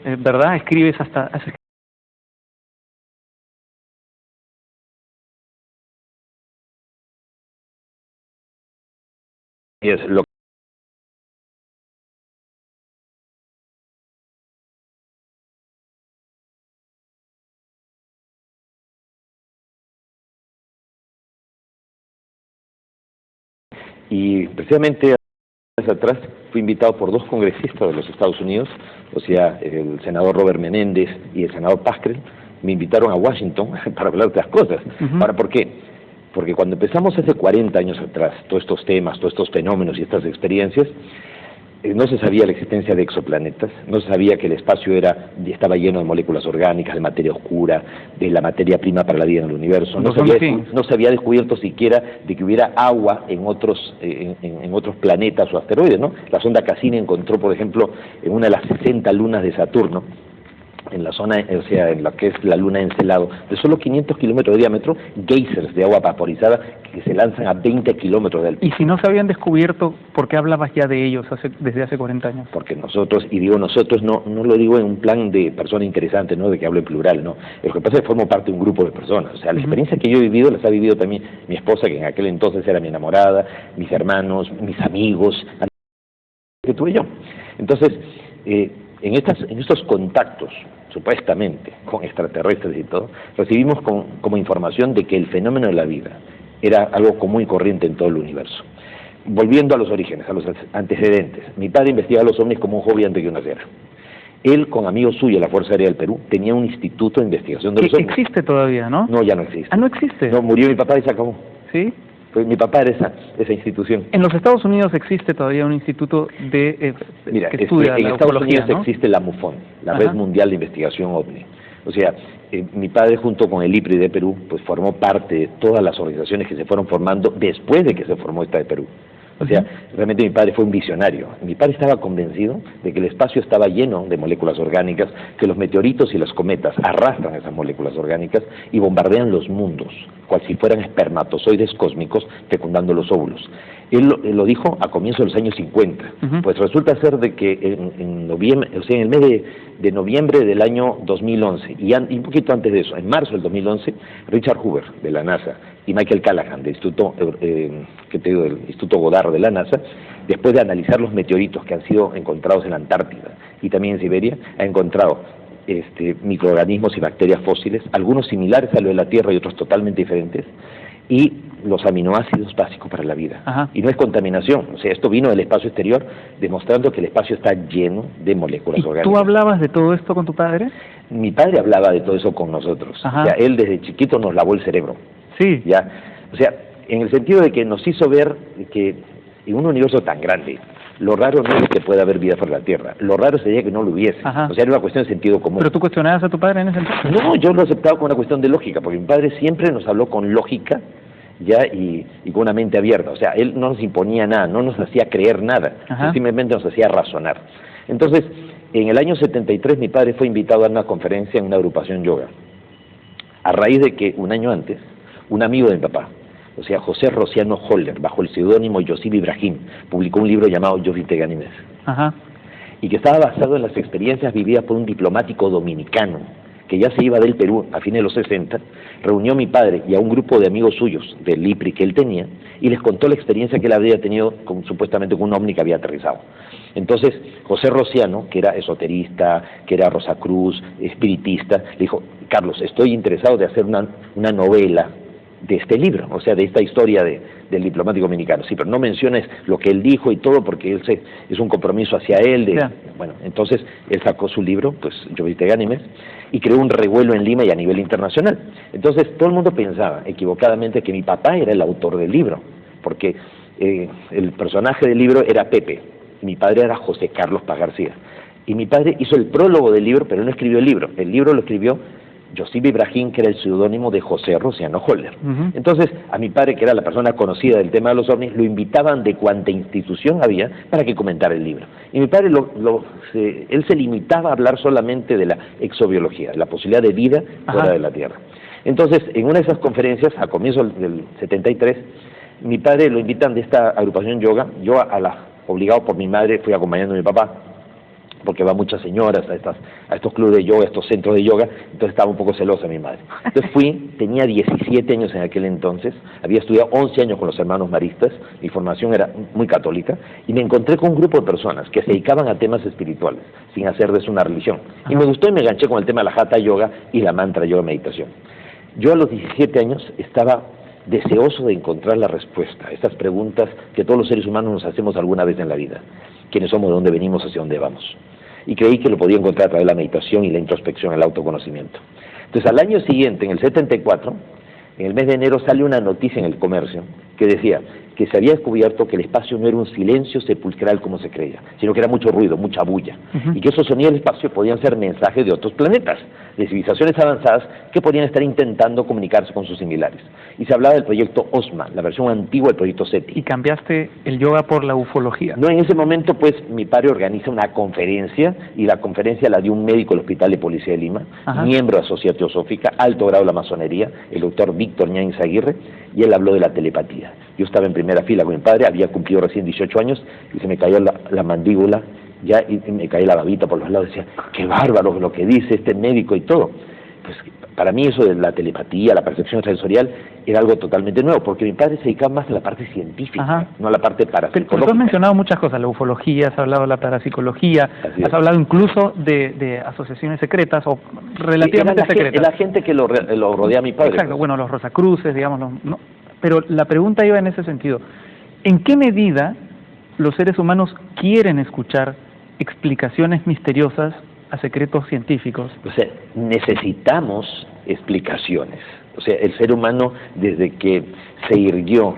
¿verdad? Escribes hasta... Es lo y precisamente atrás fui invitado por dos congresistas de los Estados Unidos, o sea, el senador Robert Menéndez y el senador Pascrell, me invitaron a Washington para hablar de las cosas. Ahora, ¿por qué? Porque cuando empezamos hace 40 años atrás, todos estos temas, todos estos fenómenos y estas experiencias, no se sabía la existencia de exoplanetas, no se sabía que el espacio estaba lleno de moléculas orgánicas, de materia oscura, de la materia prima para la vida en el universo. No se había descubierto siquiera de que hubiera agua en otros planetas o asteroides, ¿no? La sonda Cassini encontró, por ejemplo, en una de las 60 lunas de Saturno, en la zona, o sea, en la que es la luna Encelado, de solo 500 kilómetros de diámetro, geysers de agua vaporizada que se lanzan a 20 kilómetros de altitud. Y si no se habían descubierto, ¿por qué hablabas ya de ellos desde hace 40 años? Porque nosotros, y digo nosotros, no lo digo en un plan de persona interesante, no de que hablo en plural, no. Lo que pasa es que formo parte de un grupo de personas. O sea, la experiencia que yo he vivido, las ha vivido también mi esposa, que en aquel entonces era mi enamorada, mis hermanos, mis amigos, que tuve yo. Entonces, en estos contactos, supuestamente, con extraterrestres y todo, recibimos como información de que el fenómeno de la vida era algo común y corriente en todo el universo. Volviendo a los orígenes, a los antecedentes, mi padre investigaba los ovnis como un hobby antes que una guerra. Él, con amigos suyos de la Fuerza Aérea del Perú, tenía un instituto de investigación de los ovnis. Existe todavía, ¿no? No, ya no existe. Ah, ¿no existe? No, murió mi papá y se acabó. ¿Sí? Pues mi papá era esa institución. En los Estados Unidos existe todavía un instituto que estudia en la Estados ufología, Unidos ¿no? existe la MUFON, la Red Mundial de Investigación OVNI. O sea, mi padre junto con el IPRI de Perú, pues formó parte de todas las organizaciones que se fueron formando después de que se formó esta de Perú. O sea, realmente mi padre fue un visionario. Mi padre estaba convencido de que el espacio estaba lleno de moléculas orgánicas, que los meteoritos y las cometas arrastran esas moléculas orgánicas y bombardean los mundos, cual si fueran espermatozoides cósmicos fecundando los óvulos. Él lo dijo a comienzos de los años 50. Pues resulta ser de que en noviembre, o sea, en el mes de noviembre del año 2011, y un poquito antes de eso, en marzo del 2011, Richard Hoover, de la NASA, y Michael Callahan, del del Instituto Goddard de la NASA, después de analizar los meteoritos que han sido encontrados en la Antártida y también en Siberia, ha encontrado microorganismos y bacterias fósiles, algunos similares a lo de la Tierra y otros totalmente diferentes, y los aminoácidos básicos para la vida. Y no es contaminación, o sea, esto vino del espacio exterior demostrando que el espacio está lleno de moléculas orgánicas. ¿Tú hablabas de todo esto con tu padre? Mi padre hablaba de todo eso con nosotros. O sea, él desde chiquito nos lavó el cerebro. Sí. Ya, o sea, en el sentido de que nos hizo ver que en un universo tan grande, lo raro no es que pueda haber vida fuera de la Tierra, lo raro sería que no lo hubiese. O sea, era una cuestión de sentido común. ¿Pero tú cuestionabas a tu padre en ese sentido? No, yo lo aceptaba como una cuestión de lógica, porque mi padre siempre nos habló con lógica, ya, y con una mente abierta. O sea, él no nos imponía nada, no nos hacía creer nada, simplemente nos hacía razonar. Entonces, en el año 73 mi padre fue invitado a dar una conferencia en una agrupación yoga, a raíz de que un año antes, un amigo de mi papá, o sea, José Rociano Holler, bajo el seudónimo Yosib Ibrahim, publicó un libro llamado Yo vi Tegánimes, y que estaba basado en las experiencias vividas por un diplomático dominicano que ya se iba del Perú a fines de los 60, reunió a mi padre y a un grupo de amigos suyos del IPRI que él tenía y les contó la experiencia que él había tenido supuestamente con un ovni que había aterrizado. Entonces, José Rociano, que era esoterista, que era Rosacruz, espiritista, le dijo: Carlos, estoy interesado de hacer una novela de este libro, o sea, de esta historia del diplomático dominicano. Sí, pero no menciones lo que él dijo y todo, porque es un compromiso hacia él. Bueno, entonces él sacó su libro, pues Yo vi Tegánimes, y creó un revuelo en Lima y a nivel internacional. Entonces todo el mundo pensaba equivocadamente que mi papá era el autor del libro, porque el personaje del libro era Pepe, y mi padre era José Carlos Paz García. Y mi padre hizo el prólogo del libro, pero no escribió el libro lo escribió Yosib Ibrahim, que era el seudónimo de José Rociano Holler. Entonces, a mi padre, que era la persona conocida del tema de los ovnis, lo invitaban de cuanta institución había para que comentara el libro. Y mi padre, él se limitaba a hablar solamente de la exobiología, de la posibilidad de vida fuera de la Tierra. Entonces, en una de esas conferencias, a comienzos del 73, mi padre lo invitan de esta agrupación yoga. Yo, obligado por mi madre, fui acompañando a mi papá. porque va muchas señoras a estos clubes de yoga, a estos centros de yoga, entonces estaba un poco celosa mi madre. Entonces tenía 17 años en aquel entonces, había estudiado 11 años con los hermanos maristas, mi formación era muy católica, y me encontré con un grupo de personas que se dedicaban a temas espirituales, sin hacer de eso una religión. Y me gustó y me enganché con el tema de la Hatha Yoga y la mantra yoga meditación. Yo a los 17 años estaba deseoso de encontrar la respuesta a estas preguntas que todos los seres humanos nos hacemos alguna vez en la vida. ¿Quiénes somos, de dónde venimos, hacia dónde vamos? Y creí que lo podía encontrar a través de la meditación y la introspección, el autoconocimiento. Entonces al año siguiente, en el 74, en el mes de enero sale una noticia en el Comercio que decía que se había descubierto que el espacio no era un silencio sepulcral como se creía, sino que era mucho ruido, mucha bulla, y que esos sonidos del espacio podían ser mensajes de otros planetas, de civilizaciones avanzadas que podían estar intentando comunicarse con sus similares. Y se hablaba del proyecto OSMA, la versión antigua del proyecto SETI. ¿Y cambiaste el yoga por la ufología? No, en ese momento pues mi padre organiza una conferencia, y la conferencia la dio un médico del Hospital de Policía de Lima, miembro de la Sociedad Teosófica, alto grado de la masonería, el doctor Víctor Ñáñez Aguirre, y él habló de la telepatía. Yo estaba en primera fila con mi padre, había cumplido recién 18 años, y se me cayó la mandíbula, ya, y me caía la babita por los lados, decía, qué bárbaro lo que dice este médico y todo. Pues para mí eso de la telepatía, la percepción sensorial, era algo totalmente nuevo, porque mi padre se dedicaba más a la parte científica, no a la parte parapsicológica. Pero tú has mencionado muchas cosas, la ufología, has hablado de la parapsicología, has hablado incluso de asociaciones secretas o relativamente secretas. La gente que lo rodea a mi padre. Exacto, bueno, los Rosacruces, digamos, ¿no? Pero la pregunta iba en ese sentido. ¿En qué medida los seres humanos quieren escuchar explicaciones misteriosas a secretos científicos? O sea, necesitamos explicaciones. O sea, el ser humano, desde que se irguió